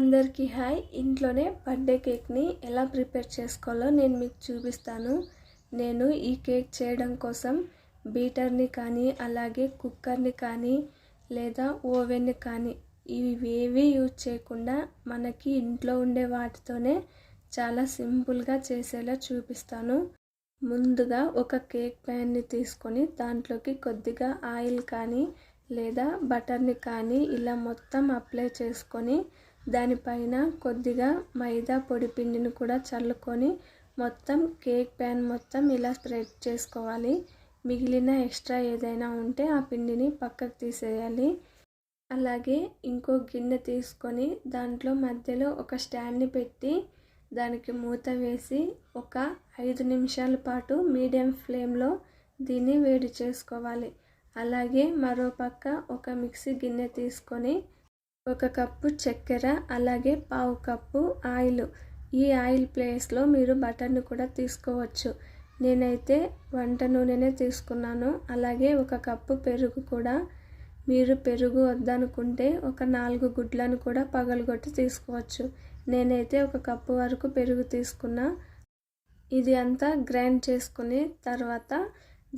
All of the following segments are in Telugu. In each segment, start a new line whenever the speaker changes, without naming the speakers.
అందరికీ హాయ్. ఇంట్లోనే బర్త్డే కేక్ని ఎలా ప్రిపేర్ చేసుకోవాలో నేను మీకు చూపిస్తాను. నేను ఈ కేక్ చేయడం కోసం బీటర్ని కానీ అలాగే కుక్కర్ని కానీ లేదా ఓవెన్ని కానీ ఇవేవి యూజ్ చేయకుండా మనకి ఇంట్లో ఉండే వాటితోనే చాలా సింపుల్గా చేసేలా చూపిస్తాను. ముందుగా ఒక కేక్ ప్యాన్ని తీసుకొని దాంట్లోకి కొద్దిగా ఆయిల్ కానీ లేదా బటర్ని కానీ ఇలా మొత్తం అప్లై చేసుకొని దానిపైన కొద్దిగా మైదా పొడి పిండిని కూడా చల్లుకొని మొత్తం కేక్ ప్యాన్ మొత్తం ఇలా స్ప్రెడ్ చేసుకోవాలి. మిగిలిన ఎక్స్ట్రా ఏదైనా ఉంటే ఆ పిండిని పక్కకు తీసేయాలి. అలాగే ఇంకో గిన్నె తీసుకొని దాంట్లో మధ్యలో ఒక స్టాండ్ని పెట్టి దానికి మూత వేసి ఒక 5 నిమిషాల పాటు మీడియం ఫ్లేమ్లో దీన్ని వేడి చేసుకోవాలి. అలాగే మరో పక్క ఒక మిక్సీ గిన్నె తీసుకొని 1 కప్పు చక్కెర అలాగే 1/2 కప్పు ఆయిల్, ఈ ఆయిల్ ప్లేస్లో మీరు బటర్ని కూడా తీసుకోవచ్చు. నేనైతే వంట నూనెనే తీసుకున్నాను. అలాగే 1 కప్పు పెరుగు కూడా, మీరు పెరుగు వద్దనుకుంటే ఒక 4 గుడ్లను కూడా పగలగొట్టి తీసుకోవచ్చు. నేనైతే 1 కప్పు వరకు పెరుగు తీసుకున్నా. ఇది అంతా గ్రైండ్ చేసుకుని తర్వాత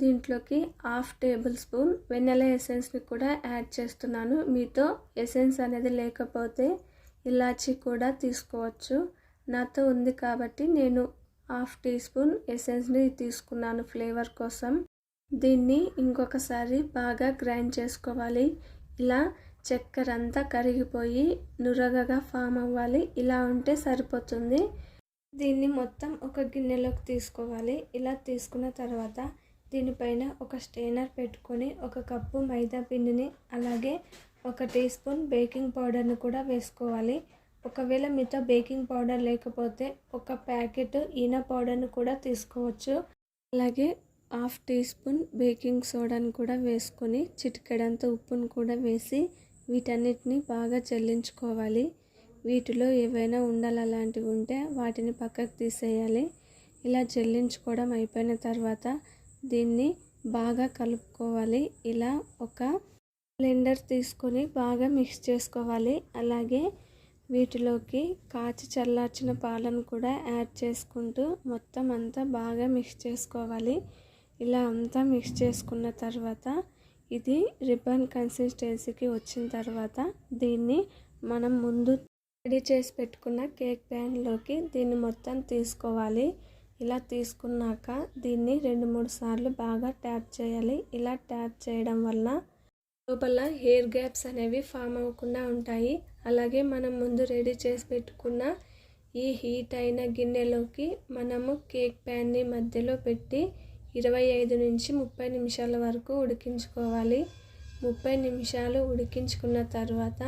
దీంట్లోకి 1/2 టేబుల్ స్పూన్ వెనిలా ఎసెన్స్ని కూడా యాడ్ చేస్తున్నాను. మీతో ఎసెన్స్ అనేది లేకపోతే ఇలాచీ కూడా తీసుకోవచ్చు. నాతో ఉంది కాబట్టి నేను 1/2 టీ స్పూన్ ఎసెన్స్ని తీసుకున్నాను ఫ్లేవర్ కోసం. దీన్ని ఇంకొకసారి బాగా గ్రైండ్ చేసుకోవాలి. ఇలా చక్కెర అంతా కరిగిపోయి నురగగా ఫామ్ అవ్వాలి. ఇలా ఉంటే సరిపోతుంది. దీన్ని మొత్తం ఒక గిన్నెలోకి తీసుకోవాలి. ఇలా తీసుకున్న తర్వాత దీనిపైన ఒక స్ట్రైనర్ పెట్టుకొని 1 కప్పు మైదా పిండిని అలాగే 1 టీ స్పూన్ బేకింగ్ పౌడర్ని కూడా వేసుకోవాలి. ఒకవేళ మీతో బేకింగ్ పౌడర్ లేకపోతే 1 ప్యాకెట్ ఈనో పౌడర్ని కూడా తీసుకోవచ్చు. అలాగే 1/2 టీ స్పూన్ బేకింగ్ సోడాని కూడా వేసుకొని చిటికెడంత ఉప్పును కూడా వేసి వీటన్నిటిని బాగా జల్లించుకోవాలి. వీటిలో ఏవైనా ఉండలు అలాంటివి ఉంటే వాటిని పక్కకు తీసేయాలి. ఇలా జల్లించుకోవడం అయిపోయిన తర్వాత దీన్ని బాగా కలుపుకోవాలి. ఇలా ఒక బ్లెండర్ తీసుకొని బాగా మిక్స్ చేసుకోవాలి. అలాగే వీటిలోకి కాచి చల్లార్చిన పాలను కూడా యాడ్ చేసుకుంటూ మొత్తం అంతా బాగా మిక్స్ చేసుకోవాలి. ఇలా అంతా మిక్స్ చేసుకున్న తర్వాత ఇది రిబ్బన్ కన్సిస్టెన్సీకి వచ్చిన తర్వాత దీన్ని మనం ముందు రెడీ చేసి పెట్టుకున్న కేక్ ప్యాన్లోకి దీన్ని మొత్తం తీసుకోవాలి. ఇలా తీసుకున్నాక దీన్ని 2-3 సార్లు బాగా ట్యాప్ చేయాలి. ఇలా ట్యాప్ చేయడం వల్ల లోపల హెయిర్ గ్యాప్స్ అనేవి ఫామ్ అవ్వకుండా ఉంటాయి. అలాగే మనం ముందు రెడీ చేసి పెట్టుకున్న ఈ హీట్ అయిన గిన్నెలోకి మనము కేక్ ప్యాన్ని మధ్యలో పెట్టి 25 నుంచి 30 నిమిషాల వరకు ఉడికించుకోవాలి. 30 నిమిషాలు ఉడికించుకున్న తర్వాత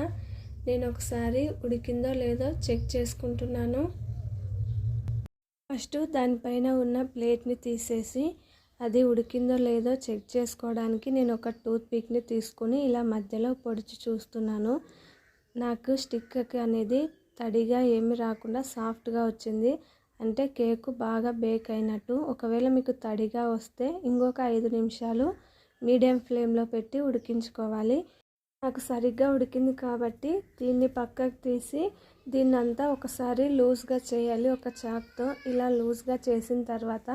నేను ఒకసారి ఉడికిందో లేదో చెక్ చేసుకుంటున్నాను. ఫస్ట్ దానిపైన ఉన్న ప్లేట్ని తీసేసి అది ఉడికిందో లేదో చెక్ చేసుకోవడానికి నేను ఒక టూత్ పిక్ని తీసుకుని ఇలా మధ్యలో పొడిచి చూస్తున్నాను. నాకు స్టిక్ అనేది తడిగా ఏమి రాకుండా సాఫ్ట్గా వచ్చింది. అంటే కేకు బాగా బేక్ అయినట్టు. ఒకవేళ మీకు తడిగా వస్తే ఇంకొక 5 నిమిషాలు మీడియం ఫ్లేమ్లో పెట్టి ఉడికించుకోవాలి. నాకు సరిగ్గా ఉడికింది కాబట్టి దీన్ని పక్కకు తీసి దీన్నంతా ఒకసారి లూజ్గా చేయాలి. ఒక చాక్తో ఇలా లూజ్గా చేసిన తర్వాత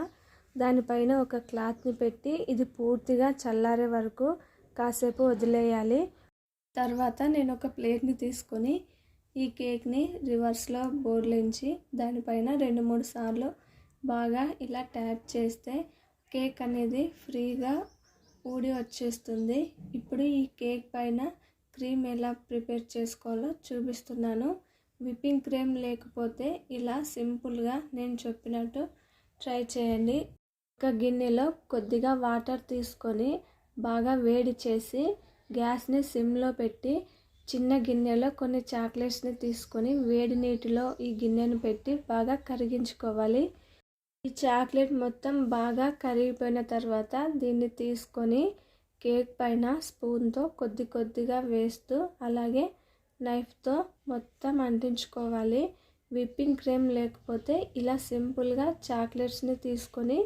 దానిపైన ఒక క్లాత్ని పెట్టి ఇది పూర్తిగా చల్లారే వరకు కాసేపు వదిలేయాలి. తర్వాత నేను ఒక ప్లేట్ని తీసుకొని ఈ కేక్ని రివర్స్లో బోర్లించి దానిపైన 2-3 సార్లు బాగా ఇలా ట్యాప్ చేస్తే కేక్ అనేది ఫ్రీగా ఊడి వచ్చేస్తుంది. ఇప్పుడు ఈ కేక్ పైన క్రీమ్ ఎలా ప్రిపేర్ చేసుకోవాలో చూపిస్తున్నాను. విప్పింగ్ క్రీమ్ లేకపోతే ఇలా సింపుల్గా నేను చెప్పినట్టు ట్రై చేయండి. ఒక గిన్నెలో కొద్దిగా వాటర్ తీసుకొని బాగా వేడి చేసి గ్యాస్ని సిమ్లో పెట్టి చిన్న గిన్నెలో కొన్ని చాక్లెట్స్ని తీసుకొని వేడి నీటిలో ఈ గిన్నెను పెట్టి బాగా కరిగించుకోవాలి. ఈ చాక్లెట్ మొత్తం బాగా కరిగిపోయిన తర్వాత దీన్ని తీసుకొని కేక్ పైన స్పూన్తో కొద్దిగా వేస్తూ అలాగే నైఫ్తో మొత్తం అంటించుకోవాలి. విప్పింగ్ క్రీమ్ లేకపోతే ఇలా సింపుల్గా చాక్లెట్స్ని తీసుకొని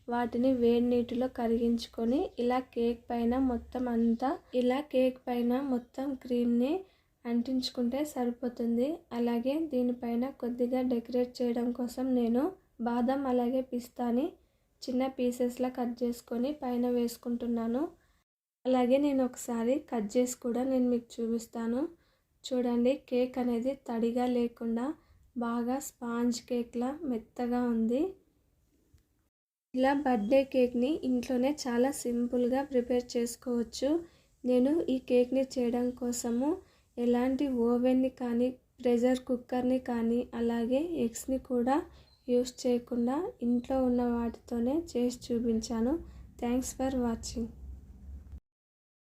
వాటిని వేడి నీటిలో కరిగించుకొని ఇలా కేక్ పైన మొత్తం క్రీమ్ని అంటించుకుంటే సరిపోతుంది. అలాగే దీనిపైన కొద్దిగా డెకరేట్ చేయడం కోసం నేను బాదం అలాగే పిస్తాని చిన్న పీసెస్లా కట్ చేసుకొని పైన వేసుకుంటున్నాను. అలాగే నేను ఒకసారి కట్ చేసి కూడా నేను మీకు చూపిస్తాను. చూడండి, కేక్ అనేది తడిగా లేకుండా బాగా స్పాంజ్ కేక్లా మెత్తగా ఉంది. ఇలా బర్త్డే కేక్ని ఇంట్లోనే చాలా సింపుల్గా ప్రిపేర్ చేసుకోవచ్చు. నేను ఈ కేక్ని చేయడం కోసము ఎలాంటి ఓవెన్ని కానీ ప్రెషర్ కుక్కర్ని కానీ అలాగే ఎగ్స్ని కూడా యూస్ చేయకుండా ఇంట్లో ఉన్న వాటితోనే చేసి చూపించాను. Thanks for watching.